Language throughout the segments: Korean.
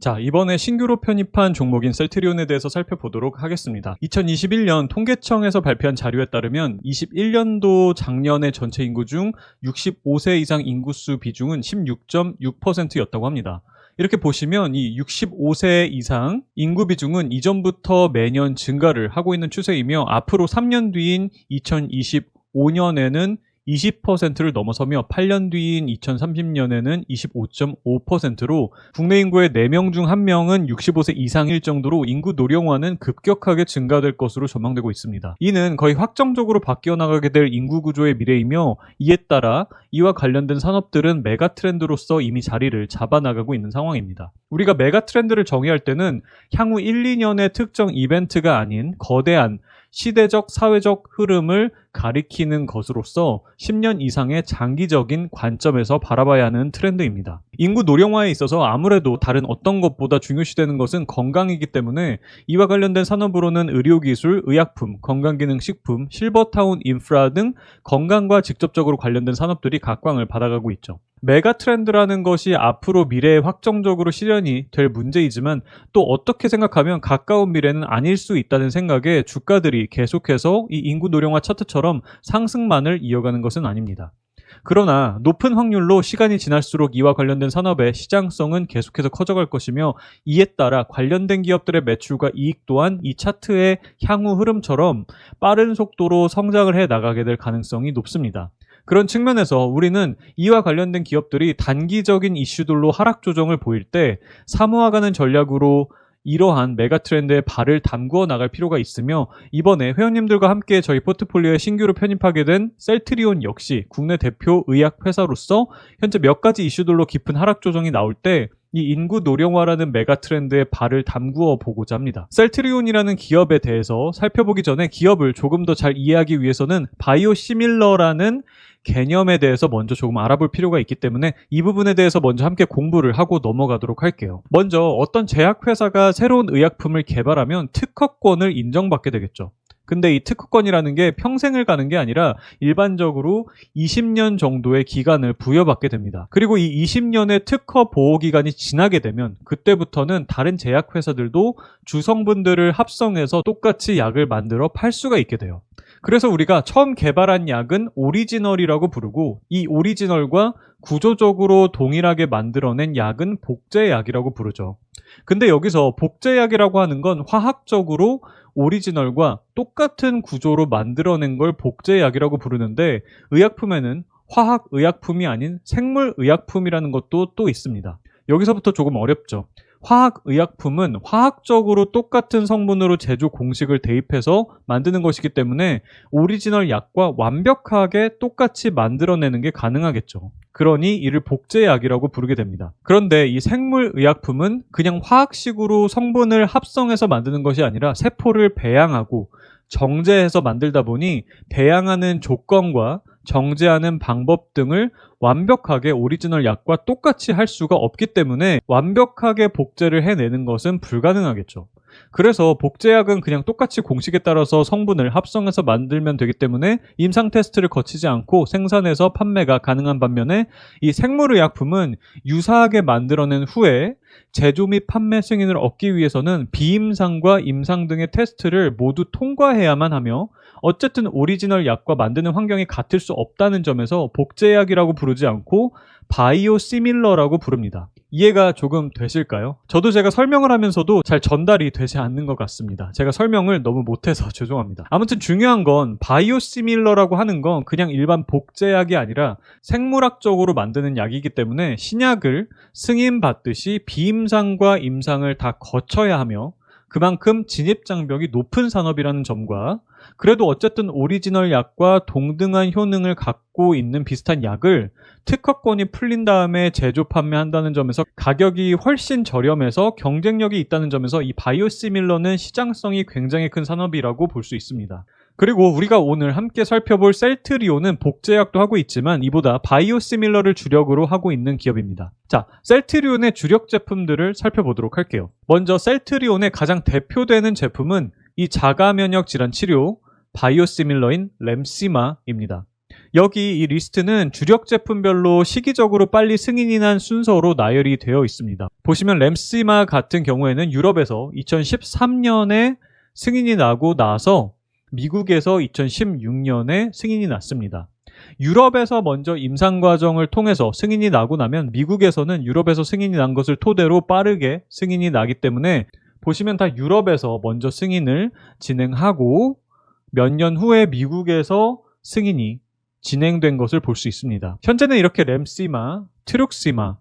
자, 이번에 신규로 편입한 종목인 셀트리온에 대해서 살펴보도록 하겠습니다. 2021년 통계청에서 발표한 자료에 따르면 21년도 작년의 전체 인구 중 65세 이상 인구수 비중은 16.6%였다고 합니다. 이렇게 보시면 이 65세 이상 인구 비중은 이전부터 매년 증가를 하고 있는 추세이며 앞으로 3년 뒤인 2025년에는 20%를 넘어서며 8년 뒤인 2030년에는 25.5%로 국내 인구의 4명 중 1명은 65세 이상일 정도로 인구 노령화는 급격하게 증가될 것으로 전망되고 있습니다. 이는 거의 확정적으로 바뀌어 나가게 될 인구 구조의 미래이며 이에 따라 이와 관련된 산업들은 메가 트렌드로서 이미 자리를 잡아나가고 있는 상황입니다. 우리가 메가 트렌드를 정의할 때는 향후 1, 2년의 특정 이벤트가 아닌 거대한 시대적, 사회적 흐름을 가리키는 것으로서 10년 이상의 장기적인 관점에서 바라봐야 하는 트렌드입니다. 인구 노령화에 있어서 아무래도 다른 어떤 것보다 중요시되는 것은 건강이기 때문에 이와 관련된 산업으로는 의료기술, 의약품, 건강기능식품, 실버타운 인프라 등 건강과 직접적으로 관련된 산업들이 각광을 받아가고 있죠. 메가 트렌드라는 것이 앞으로 미래에 확정적으로 실현이 될 문제이지만 또 어떻게 생각하면 가까운 미래는 아닐 수 있다는 생각에 주가들이 계속해서 이 인구 노령화 차트처럼 상승만을 이어가는 것은 아닙니다. 그러나 높은 확률로 시간이 지날수록 이와 관련된 산업의 시장성은 계속해서 커져갈 것이며 이에 따라 관련된 기업들의 매출과 이익 또한 이 차트의 향후 흐름처럼 빠른 속도로 성장을 해 나가게 될 가능성이 높습니다. 그런 측면에서 우리는 이와 관련된 기업들이 단기적인 이슈들로 하락 조정을 보일 때 사모아가는 전략으로 이러한 메가 트렌드에 발을 담그어 나갈 필요가 있으며 이번에 회원님들과 함께 저희 포트폴리오에 신규로 편입하게 된 셀트리온 역시 국내 대표 의약 회사로서 현재 몇 가지 이슈들로 깊은 하락 조정이 나올 때 이 인구 노령화라는 메가 트렌드에 발을 담그어 보고자 합니다. 셀트리온이라는 기업에 대해서 살펴보기 전에 기업을 조금 더 잘 이해하기 위해서는 바이오시밀러라는 개념에 대해서 먼저 조금 알아볼 필요가 있기 때문에 이 부분에 대해서 먼저 함께 공부를 하고 넘어가도록 할게요. 먼저 어떤 제약회사가 새로운 의약품을 개발하면 특허권을 인정받게 되겠죠. 근데 이 특허권이라는 게 평생을 가는 게 아니라 일반적으로 20년 정도의 기간을 부여받게 됩니다. 그리고 이 20년의 특허 보호 기간이 지나게 되면 그때부터는 다른 제약회사들도 주성분들을 합성해서 똑같이 약을 만들어 팔 수가 있게 돼요. 그래서 우리가 처음 개발한 약은 오리지널이라고 부르고 이 오리지널과 구조적으로 동일하게 만들어낸 약은 복제약이라고 부르죠. 근데 여기서 복제약이라고 하는 건 화학적으로 오리지널과 똑같은 구조로 만들어낸 걸 복제약이라고 부르는데 의약품에는 화학의약품이 아닌 생물의약품이라는 것도 또 있습니다. 여기서부터 조금 어렵죠. 화학의약품은 화학적으로 똑같은 성분으로 제조 공식을 대입해서 만드는 것이기 때문에 오리지널 약과 완벽하게 똑같이 만들어내는 게 가능하겠죠. 그러니 이를 복제약이라고 부르게 됩니다. 그런데 이 생물의약품은 그냥 화학식으로 성분을 합성해서 만드는 것이 아니라 세포를 배양하고 정제해서 만들다 보니 배양하는 조건과 정제하는 방법 등을 완벽하게 오리지널 약과 똑같이 할 수가 없기 때문에 완벽하게 복제를 해내는 것은 불가능하겠죠. 그래서 복제약은 그냥 똑같이 공식에 따라서 성분을 합성해서 만들면 되기 때문에 임상 테스트를 거치지 않고 생산해서 판매가 가능한 반면에 이 생물의약품은 유사하게 만들어낸 후에 제조 및 판매 승인을 얻기 위해서는 비임상과 임상 등의 테스트를 모두 통과해야만 하며 어쨌든 오리지널 약과 만드는 환경이 같을 수 없다는 점에서 복제약이라고 부르지 않고 바이오시밀러라고 부릅니다. 이해가 조금 되실까요? 저도 제가 설명을 하면서도 잘 전달이 되지 않는 것 같습니다. 제가 설명을 너무 못해서 죄송합니다. 아무튼 중요한 건 바이오시밀러라고 하는 건 그냥 일반 복제약이 아니라 생물학적으로 만드는 약이기 때문에 신약을 승인받듯이 비임상과 임상을 다 거쳐야 하며 그만큼 진입장벽이 높은 산업이라는 점과 그래도 어쨌든 오리지널 약과 동등한 효능을 갖고 있는 비슷한 약을 특허권이 풀린 다음에 제조 판매한다는 점에서 가격이 훨씬 저렴해서 경쟁력이 있다는 점에서 이 바이오시밀러는 시장성이 굉장히 큰 산업이라고 볼 수 있습니다. 그리고 우리가 오늘 함께 살펴볼 셀트리온은 복제약도 하고 있지만 이보다 바이오시밀러를 주력으로 하고 있는 기업입니다. 자, 셀트리온의 주력 제품들을 살펴보도록 할게요. 먼저 셀트리온의 가장 대표되는 제품은 이 자가 면역 질환 치료 바이오시밀러인 램시마입니다. 여기 이 리스트는 주력 제품별로 시기적으로 빨리 승인이 난 순서로 나열이 되어 있습니다. 보시면 램시마 같은 경우에는 유럽에서 2013년에 승인이 나고 나서 미국에서 2016년에 승인이 났습니다. 유럽에서 먼저 임상 과정을 통해서 승인이 나고 나면 미국에서는 유럽에서 승인이 난 것을 토대로 빠르게 승인이 나기 때문에 보시면 다 유럽에서 먼저 승인을 진행하고 몇 년 후에 미국에서 승인이 진행된 것을 볼 수 있습니다. 현재는 이렇게 램시마, 트룩시마,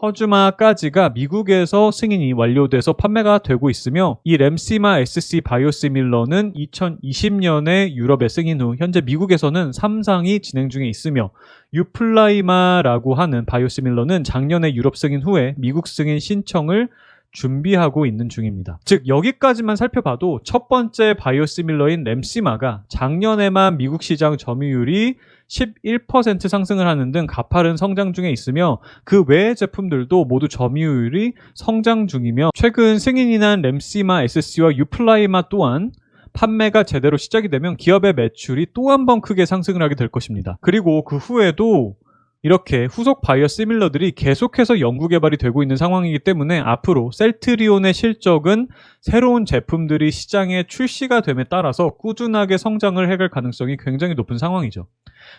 허주마까지가 미국에서 승인이 완료돼서 판매가 되고 있으며 이 램시마 SC 바이오시밀러는 2020년에 유럽에 승인 후 현재 미국에서는 3상이 진행 중에 있으며 유플라이마라고 하는 바이오시밀러는 작년에 유럽 승인 후에 미국 승인 신청을 준비하고 있는 중입니다. 즉 여기까지만 살펴봐도 첫 번째 바이오시밀러인 램시마가 작년에만 미국 시장 점유율이 11% 상승을 하는 등 가파른 성장 중에 있으며 그 외의 제품들도 모두 점유율이 성장 중이며 최근 승인이 난 램시마 SC와 유플라이마 또한 판매가 제대로 시작이 되면 기업의 매출이 또 한 번 크게 상승을 하게 될 것입니다. 그리고 그 후에도 이렇게 후속 바이오시밀러들이 계속해서 연구개발이 되고 있는 상황이기 때문에 앞으로 셀트리온의 실적은 새로운 제품들이 시장에 출시가 됨에 따라서 꾸준하게 성장을 해갈 가능성이 굉장히 높은 상황이죠.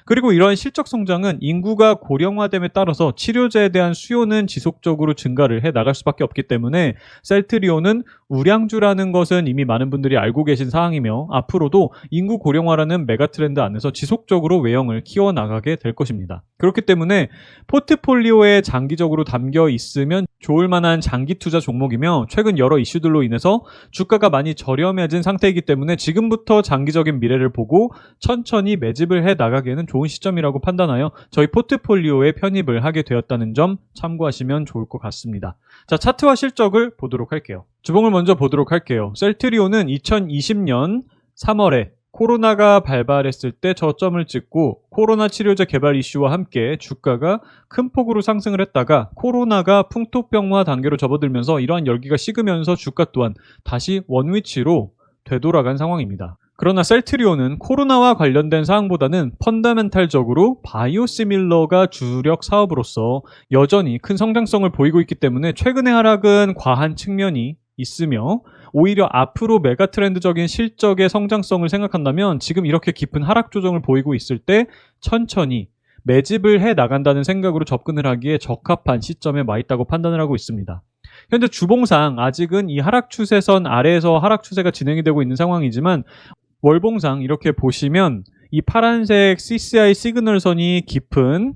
그리고 이러한 실적 성장은 인구가 고령화됨에 따라서 치료제에 대한 수요는 지속적으로 증가를 해 나갈 수밖에 없기 때문에 셀트리온은 우량주라는 것은 이미 많은 분들이 알고 계신 사항이며 앞으로도 인구 고령화라는 메가트렌드 안에서 지속적으로 외형을 키워나가게 될 것입니다. 그렇기 때문에 포트폴리오에 장기적으로 담겨 있으면 좋을 만한 장기 투자 종목이며 최근 여러 이슈들로 인해서 주가가 많이 저렴해진 상태이기 때문에 지금부터 장기적인 미래를 보고 천천히 매집을 해 나가기에는 좋은 시점이라고 판단하여 저희 포트폴리오에 편입을 하게 되었다는 점 참고하시면 좋을 것 같습니다. 자, 차트와 실적을 보도록 할게요. 주봉을 먼저 보도록 할게요. 셀트리온은 2020년 3월에 코로나가 발발했을 때 저점을 찍고 코로나 치료제 개발 이슈와 함께 주가가 큰 폭으로 상승을 했다가 코로나가 풍토병화 단계로 접어들면서 이러한 열기가 식으면서 주가 또한 다시 원위치로 되돌아간 상황입니다. 그러나 셀트리온은 코로나와 관련된 사항보다는 펀더멘탈적으로 바이오시밀러가 주력 사업으로서 여전히 큰 성장성을 보이고 있기 때문에 최근의 하락은 과한 측면이 있으며 오히려 앞으로 메가트렌드적인 실적의 성장성을 생각한다면 지금 이렇게 깊은 하락 조정을 보이고 있을 때 천천히 매집을 해 나간다는 생각으로 접근을 하기에 적합한 시점에 와 있다고 판단을 하고 있습니다. 현재 주봉상 아직은 이 하락 추세선 아래에서 하락 추세가 진행이 되고 있는 상황이지만 월봉상 이렇게 보시면 이 파란색 CCI 시그널선이 깊은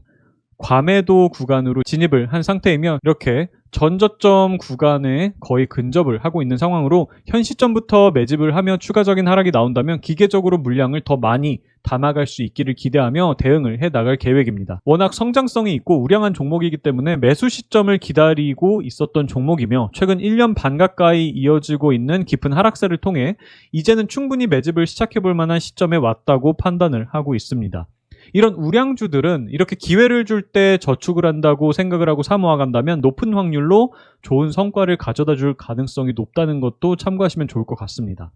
과매도 구간으로 진입을 한 상태이며 이렇게 전저점 구간에 거의 근접을 하고 있는 상황으로 현 시점부터 매집을 하며 추가적인 하락이 나온다면 기계적으로 물량을 더 많이 담아갈 수 있기를 기대하며 대응을 해나갈 계획입니다. 워낙 성장성이 있고 우량한 종목이기 때문에 매수 시점을 기다리고 있었던 종목이며 최근 1년 반 가까이 이어지고 있는 깊은 하락세를 통해 이제는 충분히 매집을 시작해볼 만한 시점에 왔다고 판단을 하고 있습니다. 이런 우량주들은 이렇게 기회를 줄 때 저축을 한다고 생각을 하고 사모아간다면 높은 확률로 좋은 성과를 가져다 줄 가능성이 높다는 것도 참고하시면 좋을 것 같습니다.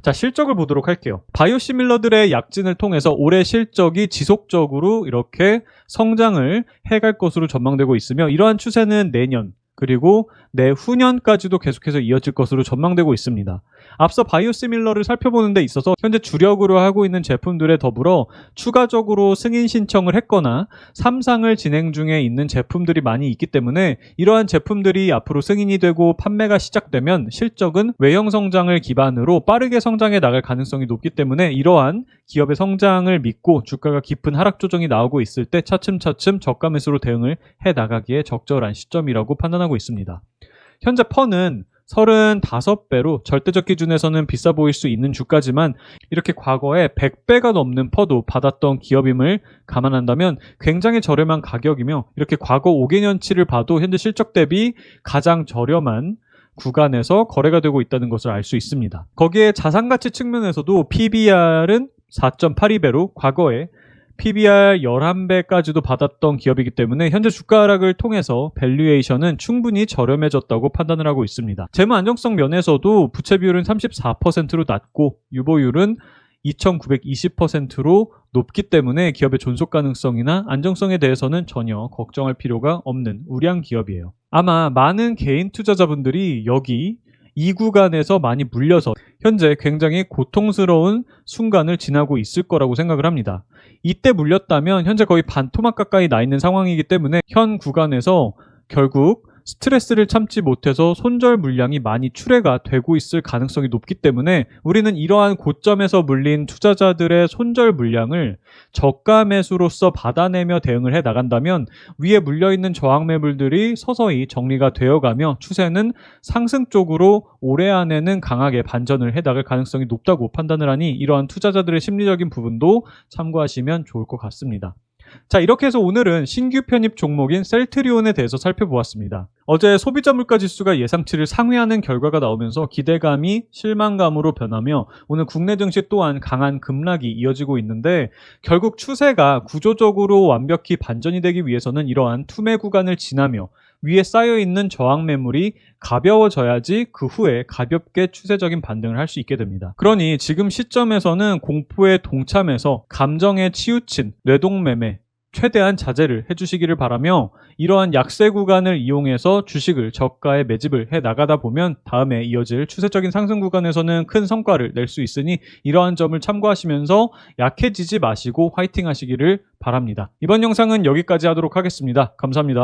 자, 실적을 보도록 할게요. 바이오시밀러들의 약진을 통해서 올해 실적이 지속적으로 이렇게 성장을 해갈 것으로 전망되고 있으며 이러한 추세는 내년 그리고 내후년까지도 계속해서 이어질 것으로 전망되고 있습니다. 앞서 바이오시밀러를 살펴보는 데 있어서 현재 주력으로 하고 있는 제품들에 더불어 추가적으로 승인 신청을 했거나 3상을 진행 중에 있는 제품들이 많이 있기 때문에 이러한 제품들이 앞으로 승인이 되고 판매가 시작되면 실적은 외형 성장을 기반으로 빠르게 성장해 나갈 가능성이 높기 때문에 이러한 기업의 성장을 믿고 주가가 깊은 하락 조정이 나오고 있을 때 차츰차츰 저가 매수로 대응을 해 나가기에 적절한 시점이라고 판단하고 있습니다. 현재 펀은 35배로 절대적 기준에서는 비싸 보일 수 있는 주가지만 이렇게 과거에 100배가 넘는 퍼도 받았던 기업임을 감안한다면 굉장히 저렴한 가격이며 이렇게 과거 5개년치를 봐도 현재 실적 대비 가장 저렴한 구간에서 거래가 되고 있다는 것을 알 수 있습니다. 거기에 자산가치 측면에서도 PBR은 4.82배로 과거에 PBR 11배까지도 받았던 기업이기 때문에 현재 주가 하락을 통해서 밸류에이션은 충분히 저렴해졌다고 판단을 하고 있습니다. 재무 안정성 면에서도 부채 비율은 34%로 낮고 유보율은 2,920%로 높기 때문에 기업의 존속 가능성이나 안정성에 대해서는 전혀 걱정할 필요가 없는 우량 기업이에요. 아마 많은 개인 투자자분들이 여기 이 구간에서 많이 물려서 현재 굉장히 고통스러운 순간을 지나고 있을 거라고 생각을 합니다. 이때 물렸다면 현재 거의 반토막 가까이 나 있는 상황이기 때문에 현 구간에서 결국 스트레스를 참지 못해서 손절 물량이 많이 출회가 되고 있을 가능성이 높기 때문에 우리는 이러한 고점에서 물린 투자자들의 손절 물량을 저가 매수로서 받아내며 대응을 해 나간다면 위에 물려있는 저항 매물들이 서서히 정리가 되어가며 추세는 상승 쪽으로 올해 안에는 강하게 반전을 해 나갈 가능성이 높다고 판단을 하니 이러한 투자자들의 심리적인 부분도 참고하시면 좋을 것 같습니다. 자, 이렇게 해서 오늘은 신규 편입 종목인 셀트리온에 대해서 살펴보았습니다. 어제 소비자 물가 지수가 예상치를 상회하는 결과가 나오면서 기대감이 실망감으로 변하며 오늘 국내 증시 또한 강한 급락이 이어지고 있는데 결국 추세가 구조적으로 완벽히 반전이 되기 위해서는 이러한 투매 구간을 지나며 위에 쌓여있는 저항 매물이 가벼워져야지 그 후에 가볍게 추세적인 반등을 할 수 있게 됩니다. 그러니 지금 시점에서는 공포에 동참해서 감정에 치우친 뇌동매매 최대한 자제를 해주시기를 바라며 이러한 약세 구간을 이용해서 주식을 저가에 매집을 해 나가다 보면 다음에 이어질 추세적인 상승 구간에서는 큰 성과를 낼 수 있으니 이러한 점을 참고하시면서 약해지지 마시고 화이팅 하시기를 바랍니다. 이번 영상은 여기까지 하도록 하겠습니다. 감사합니다.